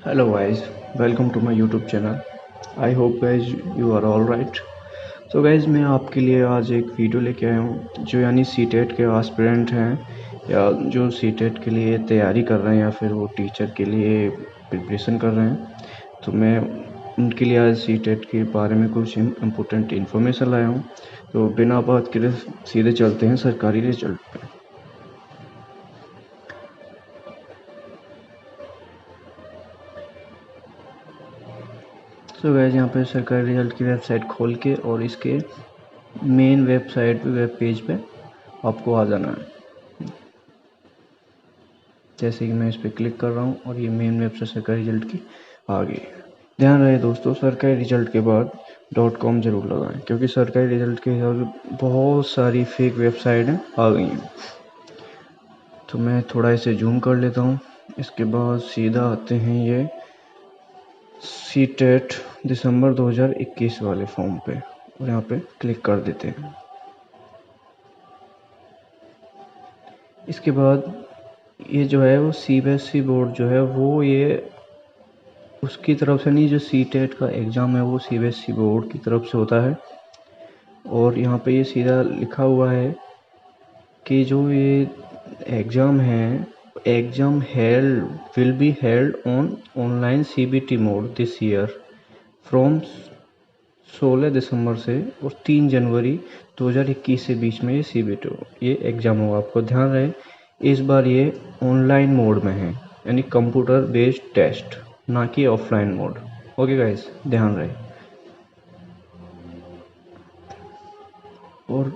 Hello guys, welcome to my YouTube channel. I hope guys you are all right. तो guys मैं आपके लिए आज एक वीडियो लेके आया हूँ जो यानी सीटेट के एस्पिरेंट हैं या जो सीटेट के लिए तैयारी कर रहे हैं या फिर वो टीचर के लिए प्रिपरेशन कर रहे हैं। तो मैं उनके लिए आज सीटेट के बारे में कुछ इम्पोर्टेंट इन्फॉर्मेशन लाया हूँ। तो बिना बात करे सीधे चलते हैं सरकारी रिजल्ट पे। तो गाइज़ यहाँ पे सरकारी रिजल्ट की वेबसाइट खोल के और इसके मेन वेबसाइट पे वेब पेज पे आपको आ जाना है। जैसे कि मैं इस पर क्लिक कर रहा हूँ और ये मेन वेबसाइट सरकारी रिजल्ट की आ गई। ध्यान रहे दोस्तों, सरकारी रिजल्ट के बाद .com ज़रूर लगाएं क्योंकि सरकारी रिजल्ट के हिसाब से बहुत सारी फेक वेबसाइटें आ गई हैं। तो मैं थोड़ा इसे जूम कर लेता हूँ। इसके बाद सीधा आते हैं ये सीटेट दिसंबर 2021 वाले फॉर्म पे और यहाँ पे क्लिक कर देते हैं। इसके बाद ये जो है वो CBSE बोर्ड जो है वो ये उसकी तरफ से नहीं, जो सीटेट का एग्ज़ाम है वो CBSE बोर्ड की तरफ से होता है। और यहाँ पे ये सीधा लिखा हुआ है कि जो ये एग्ज़ाम है, exam will be held on online CBT mode this year from 16 दिसंबर से और 3 जनवरी 2021 से बीच में ये एग्ज़ाम होगा। आपको ध्यान रहे इस बार ये ऑनलाइन मोड में है, यानी कंप्यूटर बेस्ड टेस्ट, ना कि ऑफलाइन मोड। ओके गाइस, ध्यान रहे। और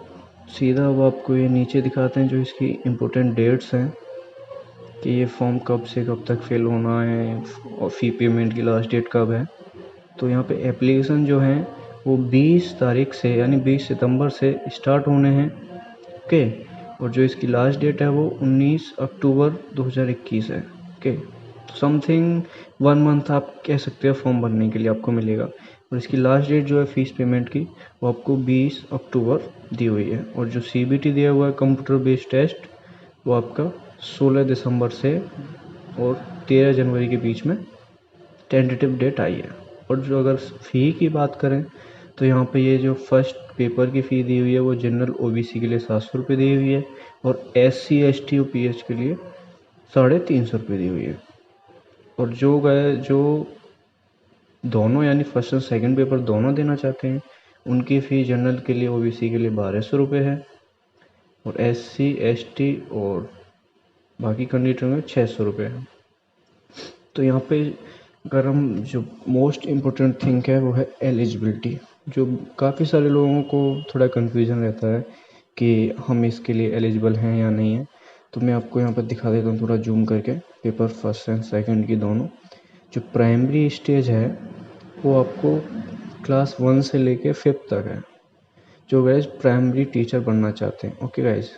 सीधा अब आपको ये नीचे दिखाते हैं जो इसकी इम्पोर्टेंट डेट्स हैं कि ये फॉर्म कब से कब तक फिल होना है और फ़ी पेमेंट की लास्ट डेट कब है। तो यहाँ पे एप्लीकेशन जो है वो 20 तारीख से यानी 20 सितंबर से स्टार्ट होने हैं। ओके, और जो इसकी लास्ट डेट है वो 19 अक्टूबर 2021 है। ओके, समथिंग 1 मंथ आप कह सकते हो फॉर्म भरने के लिए आपको मिलेगा। और इसकी लास्ट डेट जो है फ़ीस पेमेंट की वो आपको 20 अक्टूबर दी हुई है। और जो CBT दिया हुआ है कंप्यूटर बेस्ड टेस्ट वो आपका 16 दिसंबर से और 13 जनवरी के बीच में टेंटेटिव डेट आई है। और जो अगर फ़ी की बात करें तो यहाँ पे ये जो फर्स्ट पेपर की फ़ी दी हुई है वो जनरल OBC के लिए 700 रुपये दी हुई है और SC ST और PH के लिए 350 रुपये दी हुई है। और जो दोनों यानी फर्स्ट और सेकंड पेपर दोनों देना चाहते हैं उनकी फ़ी जनरल के लिए OBC के लिए 1200 रुपये है और SC ST और बाकी कैंडिडेट में 600 रुपये है। तो यहाँ पे अगर हम जो मोस्ट इम्पोर्टेंट थिंग है वो है एलिजिबिलिटी, जो काफ़ी सारे लोगों को थोड़ा कन्फ्यूज़न रहता है कि हम इसके लिए एलिजिबल हैं या नहीं है। तो मैं आपको यहाँ पर दिखा देता हूँ थोड़ा जूम करके पेपर फर्स्ट एंड सेकंड की दोनों। जो प्राइमरी स्टेज है वो आपको क्लास 1 से लेके 5th तक है, जो गाइज प्राइमरी टीचर बनना चाहते हैं। ओके गाइज,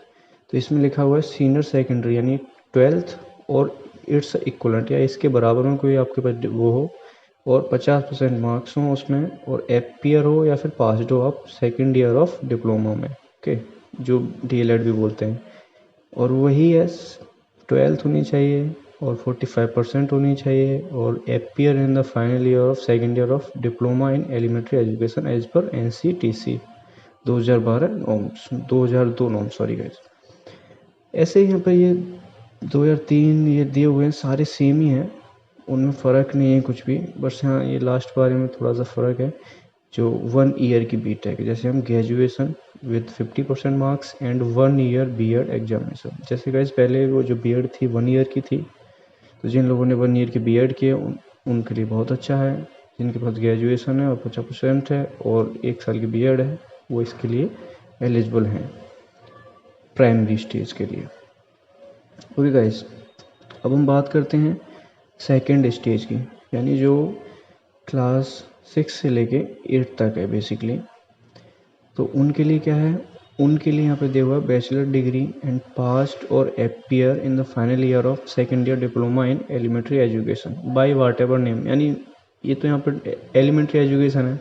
तो इसमें लिखा हुआ है सीनियर सेकेंडरी यानी 12th और इट्स इक्वलेंट या इसके बराबर में कोई आपके पास वो हो और 50% मार्क्स हों उसमें और एपियर हो या फिर पासड हो आप सेकेंड ईयर ऑफ डिप्लोमा में। ओके, जो DLED भी बोलते हैं। और वही है 12th होनी चाहिए और 45% होनी चाहिए और appear in the final year of second year of diploma in elementary education as per NCTC 2012 norms 2002 norms, sorry guys. ऐसे ही यहाँ पर ये 2003 ये दिए हुए हैं, सारे सेम ही हैं, उनमें फ़र्क नहीं है कुछ भी। बस हाँ ये लास्ट बारे में थोड़ा सा फ़र्क है, जो 1 ईयर की BTech, जैसे हम graduation with 50% marks and 1 year BEd examination. जैसे गाइस पहले वो जो BEd थी 1 ईयर की थी, तो जिन लोगों ने 1 ईयर की BEd किए उनके लिए बहुत अच्छा है। जिनके पास ग्रेजुएशन है और 50% है और 1 साल की BEd है वो इसके लिए एलिजिबल हैं प्राइमरी स्टेज के लिए। ओके गाइस, अब हम बात करते हैं सेकेंड स्टेज की, यानी जो क्लास 6 से लेके 8 तक है बेसिकली। तो उनके लिए क्या है, उनके लिए यहाँ पे दिया हुआ है बैचलर डिग्री एंड पास्ड और appear in the final year of second year diploma in elementary education by whatever name. यानी ये तो यहाँ पर एलिमेंट्री एजुकेशन है,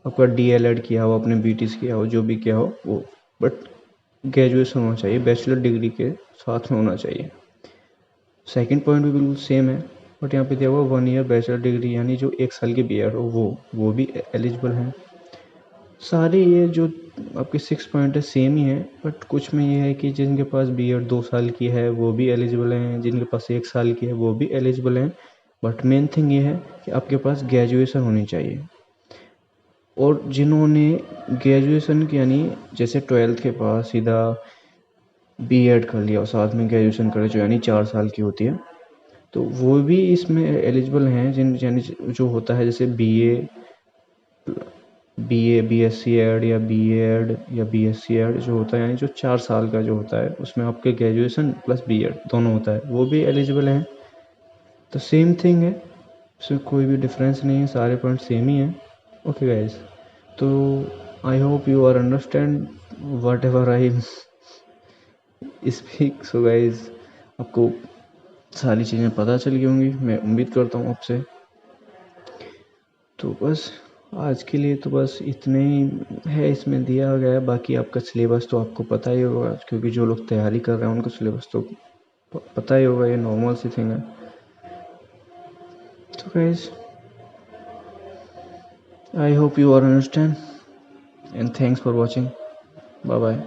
आपका DLED किया हो, आपने BTS किया हो, जो भी किया हो वो, बट ग्रेजुएशन होना चाहिए, बैचलर डिग्री के साथ में होना चाहिए। सेकंड पॉइंट भी बिल्कुल सेम है, बट यहाँ पे दिया हुआ 1 ईयर बैचलर डिग्री, यानी जो 1 साल की बीएड हो वो भी एलिजिबल हैं। सारे ये जो आपके 6 पॉइंट है सेम ही है, बट कुछ में ये है कि जिनके पास बीएड 2 साल की है वो भी एलिजिबल हैं, जिनके पास 1 साल की है वो भी एलिजिबल हैं। बट मेन थिंग ये है कि आपके पास ग्रेजुएशन होनी चाहिए। और जिन्होंने ग्रेजुएशन की, यानी जैसे 12th के बाद सीधा बीएड कर लिया और साथ में ग्रेजुएशन करे, जो यानी 4 साल की होती है, तो वो भी इसमें एलिजिबल हैं। यानी जो होता है जैसे बीएससी एड या बीएड या बीएससी एड जो होता है, यानी जो 4 साल का जो होता है, उसमें आपके ग्रेजुएशन प्लस बीएड दोनों होता है, वो भी एलिजिबल हैं। तो सेम थिंग है, इसमें कोई भी डिफरेंस नहीं है, सारे पॉइंट सेम ही हैं। ओके गाइज, तो I hope you are understand whatever I speak. So guys, आपको सारी चीज़ें पता चल गई होंगी, मैं उम्मीद करता हूँ आपसे। तो बस आज के लिए तो बस इतने ही है इसमें दिया गया है। बाकी आपका सिलेबस तो आपको पता ही होगा, क्योंकि जो लोग तैयारी कर रहे हैं उनको सिलेबस तो पता ही होगा, ये नॉर्मल सी थिंग है। तो guys, I hope you are understand, and thanks for watching. Bye bye.